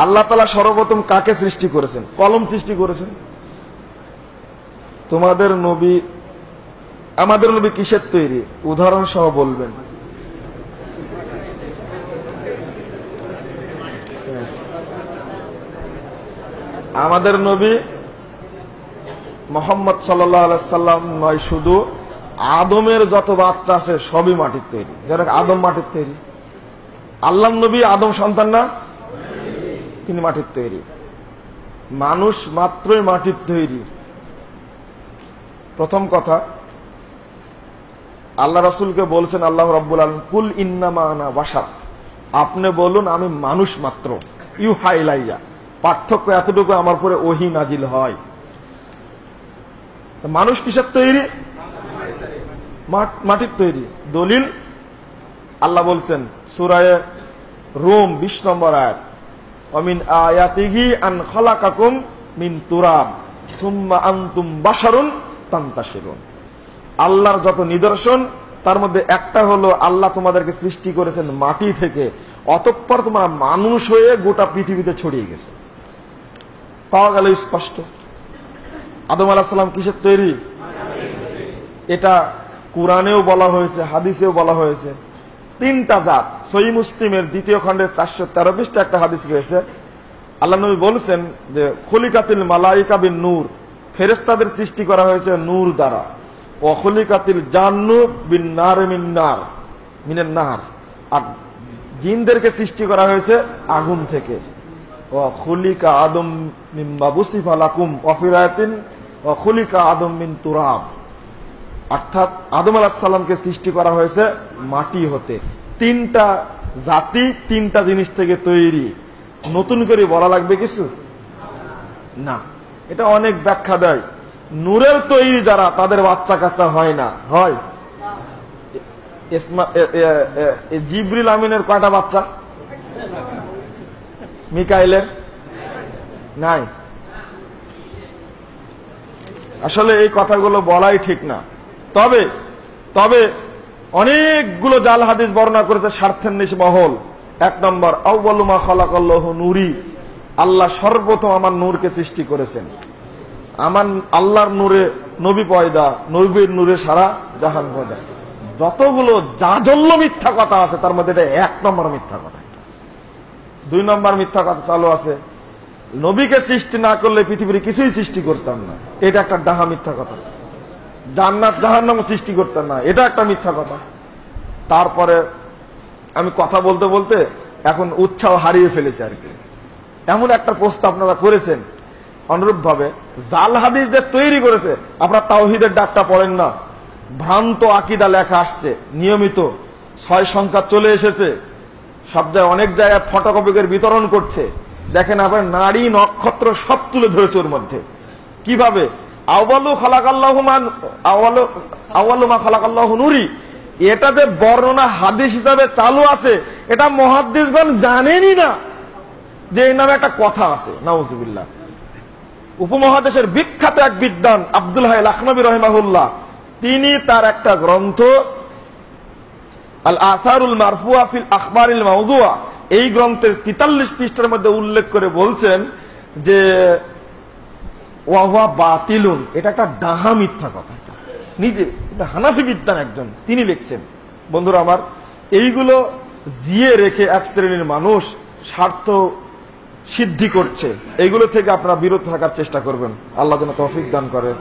আল্লাহ তাআলা সর্বপ্রথম কাকে সৃষ্টি করেছেন? কলম সৃষ্টি করেছেন। তোমাদের নবী, আমাদের নবী কিসের তৈরি? উদাহরণ সহ বলবেন। আমাদের নবী মুহাম্মদ সাল্লাল্লাহু আলাইহি সাল্লাম নয়, শুধু আদমের যত বাচ্চা আছে সবই মাটির তৈরি। যারা আদম মাটির তৈরি। আল্লাহর নবী আদম সন্তান না? তিনি মাটির তৈরি। মানুষ মাত্রই মাটির তৈরি। প্রথম কথা, আল্লাহ রাসূলকে বলছেন আল্লাহ রাব্বুল আলামিন, কুল ইন্নামা আনা বাশার, আপনি বলুন আমি মানুষ মাত্র। ইউহা ইলাইয়া, পার্থক্য এতটুকু আমার পরে ওহী নাজিল হয়। মানুষ কিসের তৈরি? মাটির তৈরি। দলিল আল্লাহ বলছেন সূরা রুম 20 নম্বর আয়াত, ওয়ামিন আয়াতিহি আন খালাকাকুম মিন তুরাব সুম্মা আনতুম বাশারুন তানতাশিরুন। আল্লাহর যত নিদর্শন তার মধ্যে একটা হলো আল্লাহ তোমাদেরকে সৃষ্টি করেছেন মাটি থেকে, অতঃপর তোমরা মানুষ হয়ে গোটা পৃথিবীতে ছড়িয়ে গেছে। পাওয়া গেল স্পষ্ট। আদম আলাইহিস সালাম কিসের তৈরি? এটা কুরআনেও বলা হয়েছে, হাদিসেও বলা হয়েছে। তিনটা জাত। সহিহ মুসলিমের 2য় খণ্ডের 413 পৃষ্ঠা একটা হাদিস রয়েছে। আল্লাহ নবী বলেছেন যে খুলিকাতিল মালাইকা বিন নূর, ফেরেশতাদের সৃষ্টি করা হয়েছে নূর দ্বারা। ওয়া খুলিকাতিল জান্নু বিন নার মিনান নার, আর জিনদেরকে সৃষ্টি করা হয়েছে আগুন থেকে। ওয়া খুলিকা আদম মিম্মা বুসিফা লাকুম ওয়া ফিরাতিন ওয়া খুলিকা আদম মিন তুরাব, অর্থাৎ আদম আলাইহিস সালামকে সৃষ্টি করা হয়েছে মাটি হতে। তিনটা জাতি তিনটা জিনিস থেকে তৈরি। নতুন করে বলা লাগবে কিছু না, এটা অনেক ব্যাখ্যা দেয়। নূরের তৈরি যারা, তাদের বাচ্চা কাচ্চা হয় না। হয়? জিবরিল আমিনের কয়টা বাচ্চা? মিকাইলের নাই। আসলে এই কথাগুলো বলাই ঠিক না। তবে তবে অনেকগুলো জাল হাদিস বর্ণনা করেছে স্বার্থের নিশমহল। 1 নম্বর, আউয়ালু মা খালাকাল্লাহু নূরি, আল্লাহ সর্বপ্রথম আমার নূরকে সৃষ্টি করেছেন। আমার আল্লাহর নূরে নবী পয়দা, নবীর নূরে সারা জাহান পয়দা। যতগুলো জাজল্য মিথ্যা কথা আছে তার মধ্যে এটা 1 নম্বর মিথ্যা কথা। 2 নম্বর মিথ্যা কথা চালু আছে, নবীকে সৃষ্টি না করলে পৃথিবীর কিছুই সৃষ্টি করতাম না। এটা একটা ডাহা মিথ্যা কথা। জান্নাত জাহান্নাম সৃষ্টি করতেন না, এটা একটা মিথ্যা কথা। তারপরে আমি কথা বলতে বলতে এখন উৎসাহ হারিয়ে ফেলেছি আর কি। এমন একটা প্রশ্ন আপনারা করেছেন, অনুরূপ ভাবে জাল হাদিসদের তৈরি করেছে। আপনারা তাওহীদের ডাকটা পড়েন না, ভ্রান্ত আকীদা লেখা আসছে নিয়মিত, 6 সংখ্যা চলে এসেছে সব জায়গায়, অনেক জায়গায় ফটোকপিকের বিতরণ করছে। দেখেন আপনার নারী নক্ষত্র সব তুলে ধরেছে ওর মধ্যে। কিভাবে? আউয়ালু মা খালাকাল্লাহু নূরি, এটা যে বর্ণনা হাদিস হিসাবে চালু আছে, এটা মুহাদ্দিসগণ জানেনই না যে এই নামে একটা কথা আছে। নাউজুবিল্লাহ। উপমহাদেশের বিখ্যাত এক বিদ্বান আব্দুল হাই লাখনবী রাহিমাহুল্লাহ, তিনি তার একটা গ্রন্থ আল আসারুল মারফুয়া ফিল আখবারিল মাউযুয়া, এই গ্রন্থের 43 পৃষ্ঠার মধ্যে উল্লেখ করে বলছেন যে ওয়াহুয়া বাতিলুন, এটা একটা ডাহা মিথ্যা কথা। নিজে হানাফি বিদ্বান একজন, তিনি লিখছেন। বন্ধুরা আমার, এইগুলো জিয়ে রেখে এক শ্রেণীর মানুষ স্বার্থ সিদ্ধি করছে। এইগুলো থেকে আপনারা বিরত থাকার চেষ্টা করবেন। আল্লাহ যেন তৌফিক দান করেন।